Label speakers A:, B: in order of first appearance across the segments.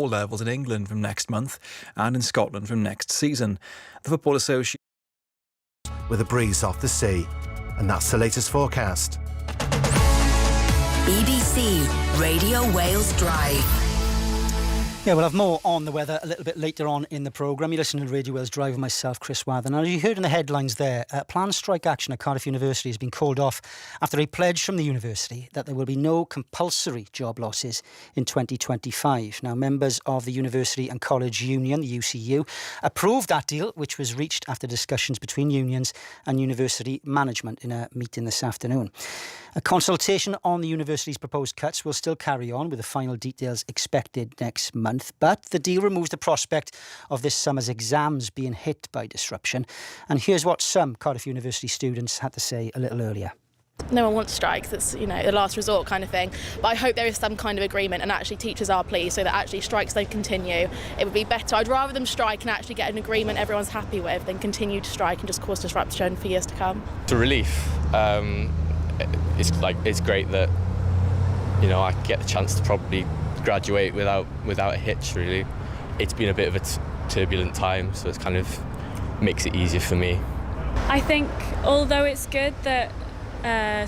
A: all levels in England from next month and in Scotland from next season. The Football Association
B: with a breeze off the sea. And that's the latest forecast.
C: BBC Radio Wales Drive.
D: Yeah, we'll have more on the weather a little bit later on in the programme. You're listening to Radio Wales Drive with myself, Chris Wather. Now, as you heard in the headlines there, planned strike action at Cardiff University has been called off after a pledge from the university that there will be no compulsory job losses in 2025. Now, members of the University and College Union, the UCU, approved that deal, which was reached after discussions between unions and university management in a meeting this afternoon. A consultation on the university's proposed cuts will still carry on, with the final details expected next month. But the deal removes the prospect of this summer's exams being hit by disruption. And here's what some Cardiff University students had to say a little earlier.
E: No one wants strikes, it's, the last resort kind of thing. But I hope there is some kind of agreement and actually teachers are pleased so that actually strikes don't continue. It would be better. I'd rather them strike and actually get an agreement everyone's happy with than continue to strike and just cause disruption for years to come.
F: It's a relief. It's great that I get the chance to probably graduate without a hitch. Really, it's been a bit of a turbulent time, so it's kind of makes it easier for me.
G: I think although it's good that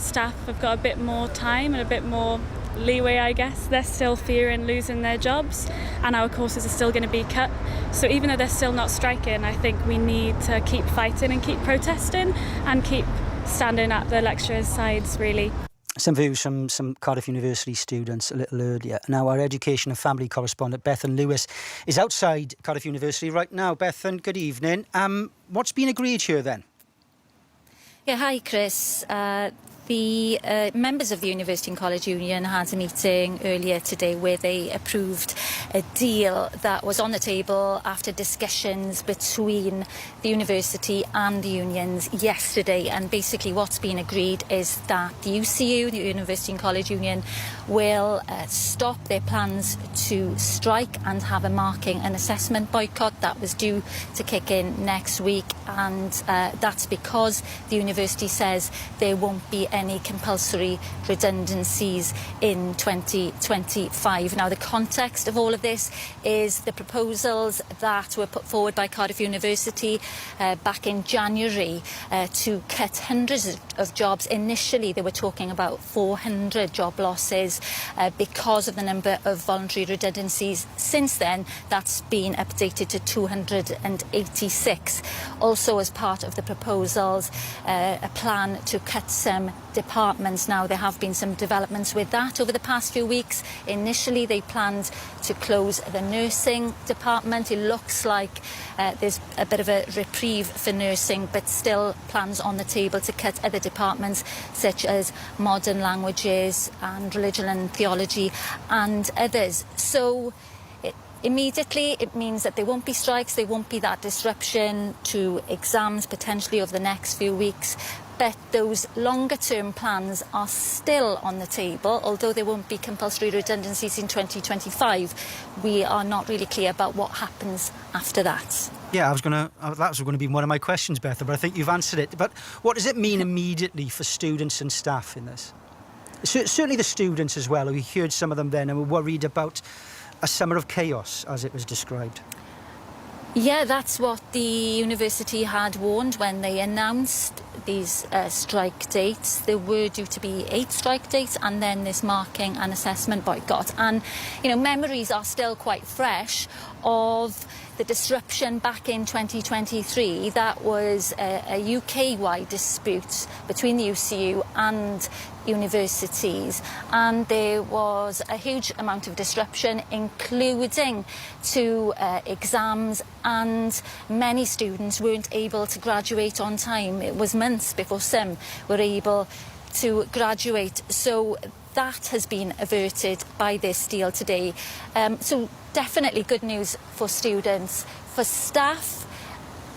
G: staff have got a bit more time and a bit more leeway, I guess, they're still fearing losing their jobs and our courses are still going to be cut. So even though they're still not striking, I think we need to keep fighting and keep protesting and keep standing at the lecturers' sides, really.
D: Some views from some Cardiff University students a little earlier. Now, our education and family correspondent, Bethan Lewis, is outside Cardiff University right now. Bethan, good evening. What's been agreed here then?
H: Yeah, hi, Chris. The members of the University and College Union had a meeting earlier today where they approved a deal that was on the table after discussions between the university and the unions yesterday. And basically what's been agreed is that the UCU, the University and College Union, will stop their plans to strike and have a marking and assessment boycott that was due to kick in next week. And that's because the university says there won't be any compulsory redundancies in 2025. Now, the context of all of this is the proposals that were put forward by Cardiff University back in January to cut hundreds of jobs. Initially, they were talking about 400 job losses because of the number of voluntary redundancies. Since then, that's been updated to 286. Also, as part of the proposals, a plan to cut some departments. Now, there have been some developments with that over the past few weeks. Initially, they planned to close the nursing department. It looks like there's a bit of a reprieve for nursing, but still plans on the table to cut other departments such as modern languages and religion and theology and others. So immediately, it means that there won't be strikes, there won't be that disruption to exams potentially over the next few weeks. But those longer-term plans are still on the table. Although there won't be compulsory redundancies in 2025, we are not really clear about what happens after that.
D: Yeah, that was going to be one of my questions, Betha, but I think you've answered it. But what does it mean immediately for students and staff in this? Certainly the students as well. We heard some of them then and were worried about a summer of chaos, as it was described.
H: Yeah, that's what the university had warned when they announced these strike dates. There were due to be 8 strike dates and then this marking and assessment boycott. And, memories are still quite fresh of the disruption back in 2023. That was a UK-wide dispute between the UCU and universities, and there was a huge amount of disruption, including to exams, and many students weren't able to graduate on time. It was months before some were able to graduate. So that has been averted by this deal today. So definitely good news for students. For staff,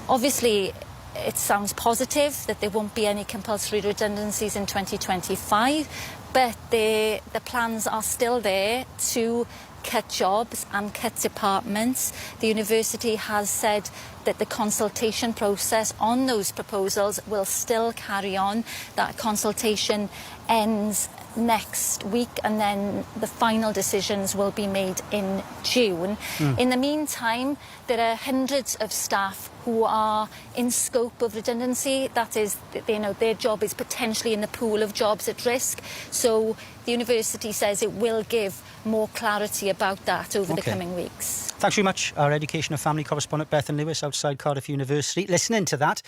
H: obviously it sounds positive that there won't be any compulsory redundancies in 2025, but the plans are still there to cut jobs and cut departments. The university has said that the consultation process on those proposals will still carry on. That consultation ends next week, and then the final decisions will be made in June. In the meantime, there are hundreds of staff who are in scope of redundancy. That is, their job is potentially in the pool of jobs at risk. So the university says it will give more clarity about that over the coming weeks.
D: Thanks very much. Our education and family correspondent Bethan Lewis outside Cardiff University. Listening to that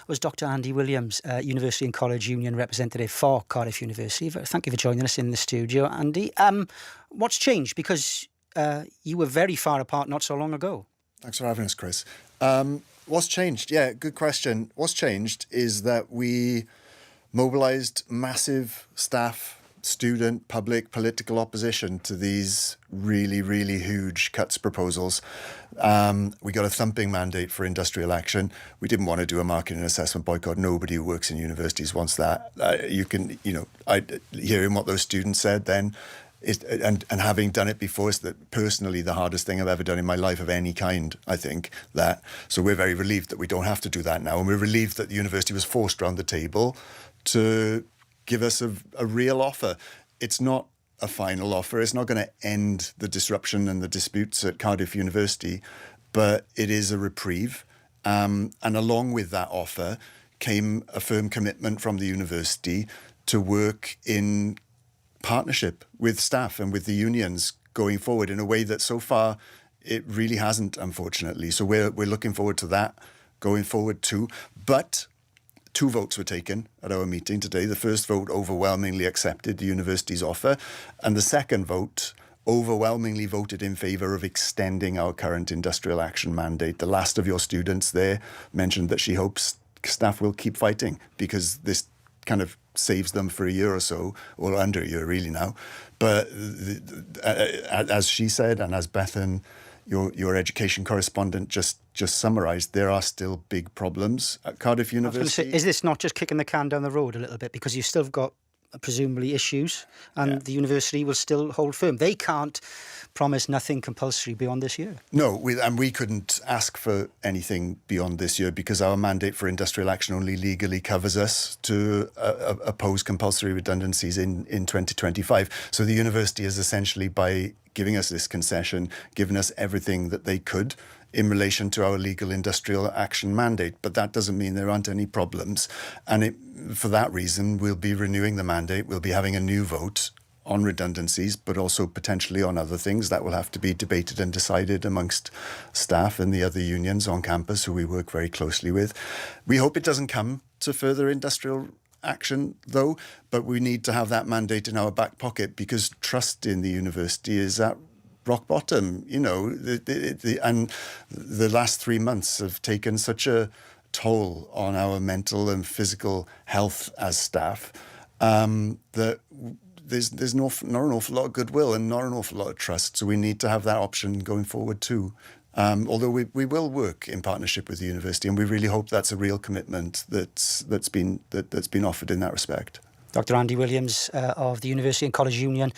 D: was Dr Andy Williams, University and College Union representative for Cardiff University. Thank you for joining us in the studio, Andy. What's changed? Because you were very far apart not so long ago.
I: Thanks for having us, Chris. What's changed? Yeah, good question. What's changed is that we mobilised massive staff, student, public, political opposition to these really, really huge cuts proposals. We got a thumping mandate for industrial action. We didn't want to do a market and assessment boycott. Nobody who works in universities wants that. Hearing what those students said then, and having done it before, is that personally the hardest thing I've ever done in my life of any kind, I think. So we're very relieved that we don't have to do that now. And we're relieved that the university was forced around the table to give us a real offer. It's not a final offer. It's not going to end the disruption and the disputes at Cardiff University, but it is a reprieve. And along with that offer came a firm commitment from the university to work in partnership with staff and with the unions going forward in a way that so far it really hasn't, unfortunately. So we're looking forward to that going forward too. But 2 votes were taken at our meeting today. The first vote overwhelmingly accepted the university's offer, and the second vote overwhelmingly voted in favour of extending our current industrial action mandate. The last of your students there mentioned that she hopes staff will keep fighting because this kind of saves them for a year or so, or under a year really now. But as she said, and as Bethan, your education correspondent, just summarised, there are still big problems at Cardiff University.
D: Is this not just kicking the can down the road a little bit, because you've still got presumably issues, and the university will still hold firm? They can't promise nothing compulsory beyond this year.
I: No, we couldn't ask for anything beyond this year because our mandate for industrial action only legally covers us to oppose compulsory redundancies in 2025. So the university is essentially, by giving us this concession, given us everything that they could in relation to our legal industrial action mandate. But that doesn't mean there aren't any problems. And for that reason, we'll be renewing the mandate. We'll be having a new vote on redundancies, but also potentially on other things that will have to be debated and decided amongst staff and the other unions on campus who we work very closely with. We hope it doesn't come to further industrial action, though, but we need to have that mandate in our back pocket because trust in the university is at rock bottom. And the last 3 months have taken such a toll on our mental and physical health as staff that there's not an awful lot of goodwill and not an awful lot of trust. So we need to have that option going forward too. Although we will work in partnership with the university, and we really hope that's a real commitment that's been offered in that respect.
D: Dr Andy Williams of the University and College Union